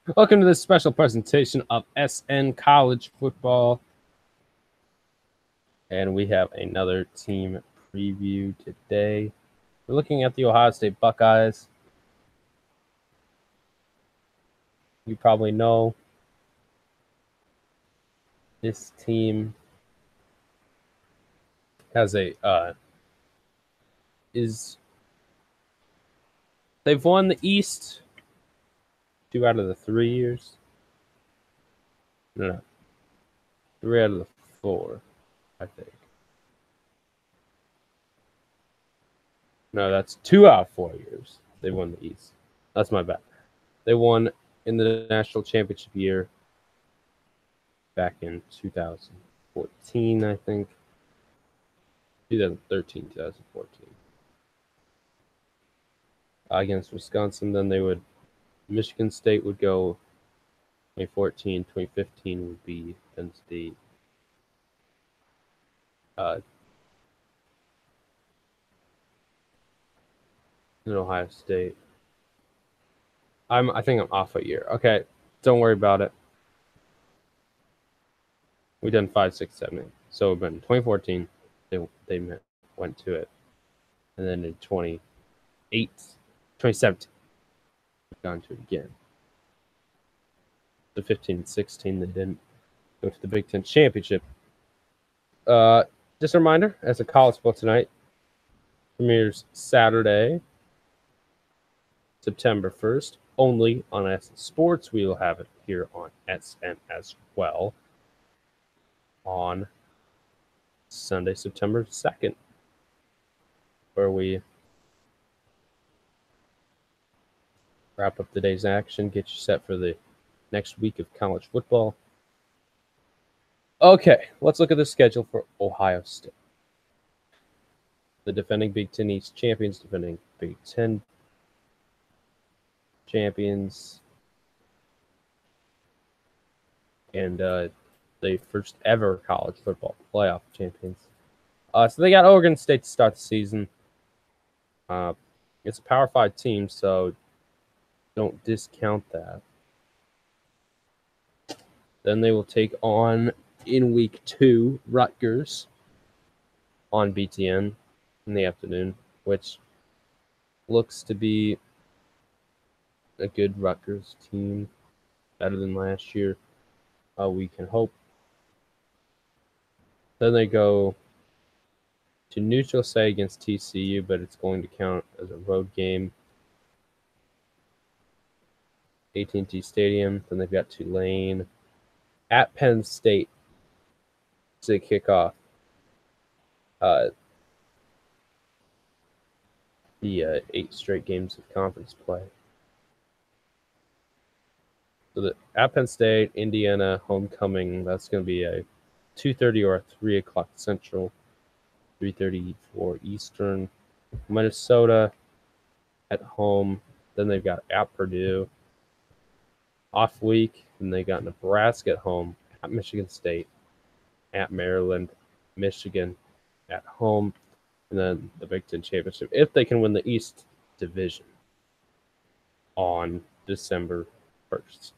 Welcome to this special presentation of SN College Football. And we have another team preview today. We're looking at the Ohio State Buckeyes. You probably know this team has they've won the East 2 out of the 3 years. No. 3 out of the 4, I think. No, that's 2 out of 4 years they won the East. That's my bad. They won in the national championship year back in 2014, I think. 2013, 2014. Against Wisconsin. Then Michigan State would go 2014, 2015 would be Penn State. In Ohio State. I think I'm off a year. Okay, don't worry about it. We done 5, 6, 7, 8. So in 2014, they went to it, and then in 2017, we've gone to it again. The 15 and 16, they didn't go to the Big Ten championship. Just a reminder, as a college football tonight premieres Saturday, September 1st, only on SN Sports. We will have it here on SN as well on Sunday, September 2nd, where we wrap up the day's action, get you set for the next week of college football. Okay, let's look at the schedule for Ohio State. The defending Big Ten East champions, defending Big Ten champions, and the first ever college football playoff champions. So they got Oregon State to start the season. It's a Power 5 team, so don't discount that. Then they will take on, in week 2, Rutgers on BTN in the afternoon, which looks to be a good Rutgers team, better than last year. We can hope. Then they go to neutral site against TCU, but it's going to count as a road game. AT&T Stadium. Then they've got Tulane at Penn State to kick off the 8 straight games of conference play. So at Penn State, Indiana, homecoming, that's going to be a 2:30 or a 3 o'clock Central, 3:30 for Eastern. Minnesota at home. Then they've got at Purdue. Off week, and they got Nebraska at home, at Michigan State, at Maryland, Michigan at home, and then the Big Ten Championship, if they can win the East Division on December 1st.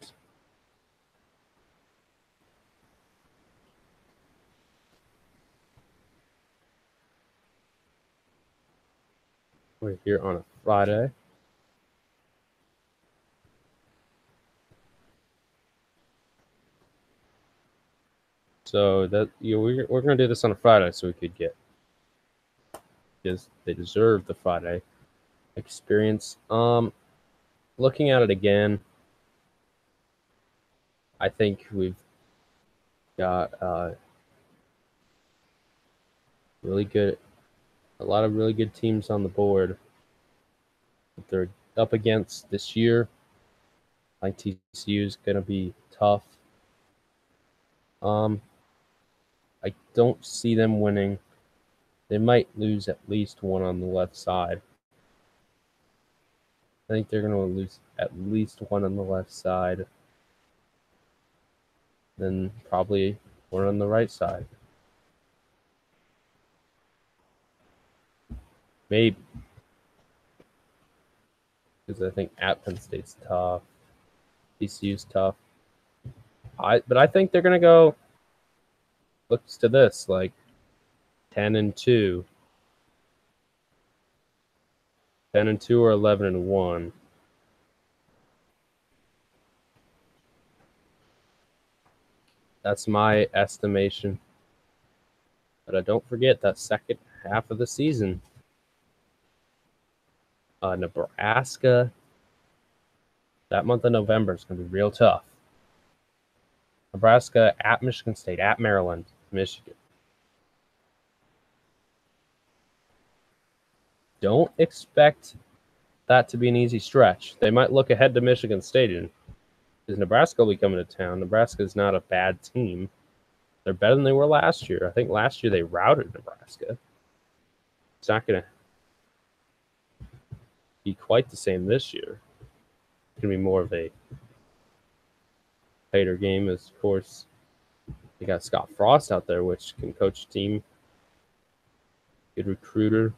We're here on a Friday. So that we're going to do this on a Friday so we could get, because they deserve the Friday experience. Looking at it again, I think we've got a lot of really good teams on the board that they're up against this year. Like TCU is going to be tough. I don't see them winning. They might lose at least one on the left side. I think they're going to lose at least one on the left side. Then probably one on the right side. Maybe. Because I think at Penn State's tough. TCU's tough. But I think they're gonna go. Looks to this like 10-2, 10-2 or 11-1. That's my estimation. But don't forget that second half of the season, Nebraska. That month of November is going to be real tough. Nebraska at Michigan State, at Maryland, Michigan. Don't expect that to be an easy stretch. They might look ahead to Michigan State, because Nebraska will be coming to town. Nebraska is not a bad team. They're better than they were last year. I think last year they routed Nebraska. It's not going to be quite the same this year. It's going to be more of a tighter game. As of course, you got Scott Frost out there, which can coach a team. Good recruiter.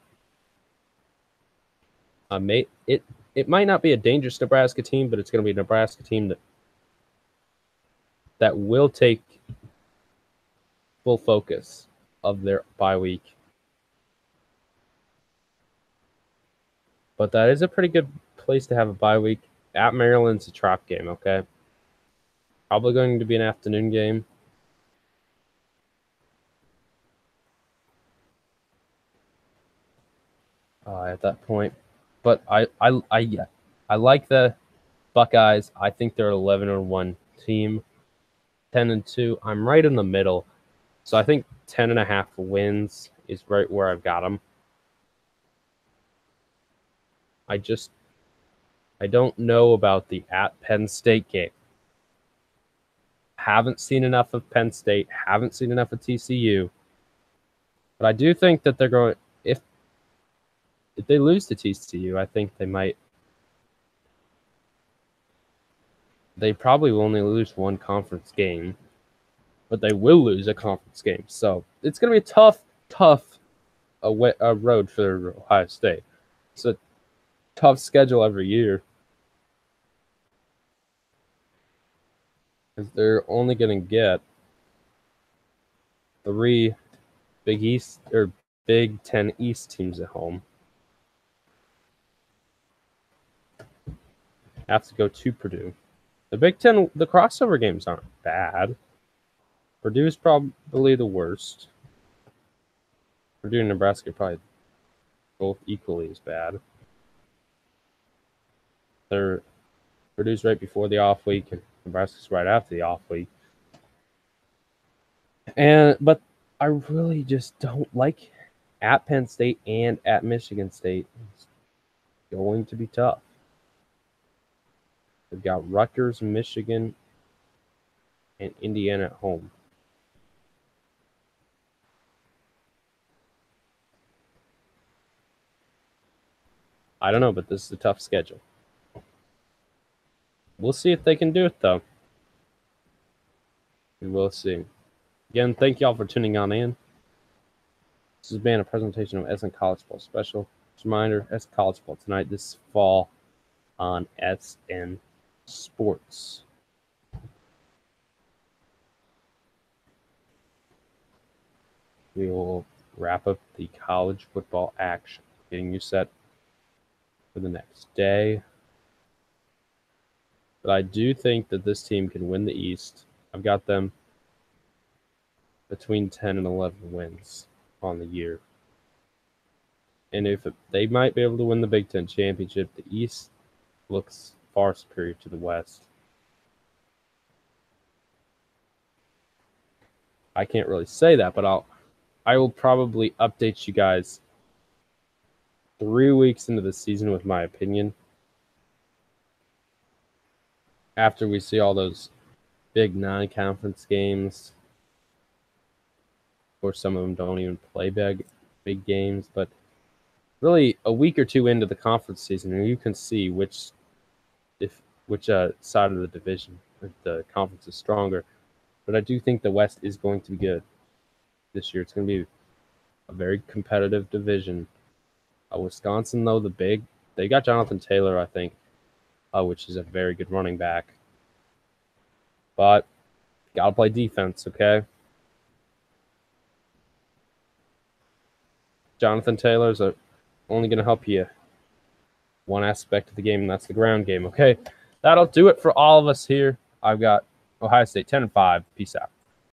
It might not be a dangerous Nebraska team, but it's going to be a Nebraska team that will take full focus of their bye week. But that is a pretty good place to have a bye week. At Maryland's a trap game, okay? Probably going to be an afternoon game. At that point. But I like the Buckeyes. I think they're an 11-1 team. 10-2. I'm right in the middle. So I think 10.5 wins is right where I've got them. I don't know about the at Penn State game. Haven't seen enough of Penn State. Haven't seen enough of TCU. But I do think that they're going, if they lose to TCU, I think they might. They probably will only lose one conference game, but they will lose a conference game. So it's going to be a tough road for Ohio State. It's a tough schedule every year, because they're only going to get 3 Big Ten East teams at home. Have to go to Purdue. The Big Ten, the crossover games aren't bad. Purdue is probably the worst. Purdue and Nebraska are probably both equally as bad. Purdue's right before the off week, and Nebraska's right after the off week. But I really just don't like at Penn State and at Michigan State. It's going to be tough. They've got Rutgers, Michigan, and Indiana at home. I don't know, but this is a tough schedule. We'll see if they can do it, though. We will see. Again, thank y'all for tuning on in. This has been a presentation of SN College Bowl Special. Just a reminder, SN College Bowl tonight this fall on SN Sports. We will wrap up the college football action, getting you set for the next day. But I do think that this team can win the East. I've got them between 10 and 11 wins on the year. And they might be able to win the Big Ten championship, the East looks far superior to the West. I can't really say that, but I will probably update you guys 3 weeks into the season with my opinion. After we see all those big non-conference games, of course, some of them don't even play big games, but really a week or two into the conference season, and you can see which side of the division, the conference is stronger. But I do think the West is going to be good this year. It's going to be a very competitive division. Wisconsin, though, they got Jonathan Taylor, I think, which is a very good running back. but gotta play defense, okay? Jonathan Taylor's only going to help you one aspect of the game, and that's the ground game, okay? That'll do it for all of us here. I've got Ohio State 10-5. Peace out.